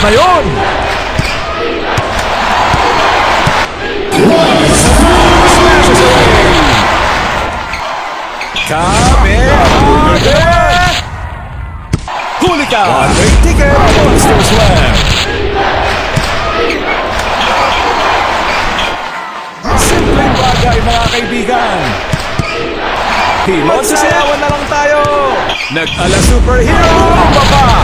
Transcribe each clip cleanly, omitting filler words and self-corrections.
na yun! Smashes away! Kabe! Huli ka! One-way ticket! Monster Slam! Simpleng bagay mga kaibigan! Magsasayawan na lang tayo! Nag-ala superhero! Baba!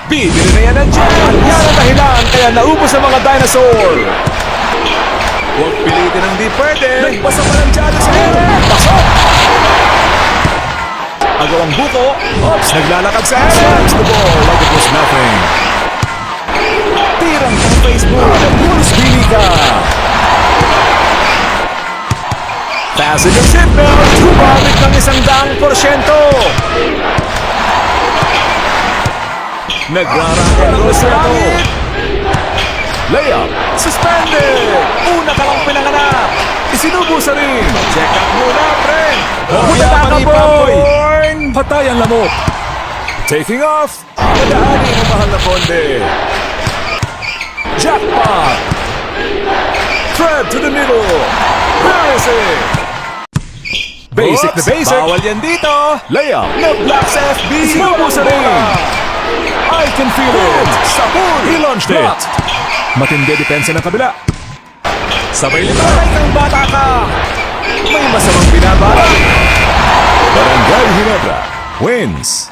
Bibili na yan ng dyan! Yan ang dahilan kaya naubos ang mga dinosaur! Huwag pilitin ang di pwede! Nagbasa pa ng dyan sa ere! Pasok! Agawang buko! Ops! Naglalakad sa ere! Slams the ball like it was nothing! Tirang pang Facebook! Bulls bili ka! Fasten your seatbelt! Gumamit ng 100%! Nagrarangka ng respeto! Layup! Suspended! Una ka lang pinanganak! Isinubo sa ring! Check out muna, pre! Huwag ka boy! Patay ang lamok! Taking off! Nadaanin ang mahal na konde! Jackpot! Thread to the middle! Where is it? Basic na basic! Bawal yan dito! Layup! No-block sa FB! Isinubo sa ring! I can feel it! Sapul! He launched it! Matindi depensa ng kabila. Sabay nito! Aray kang bata ka! May masamang binabara! Barangay Ginebra wins!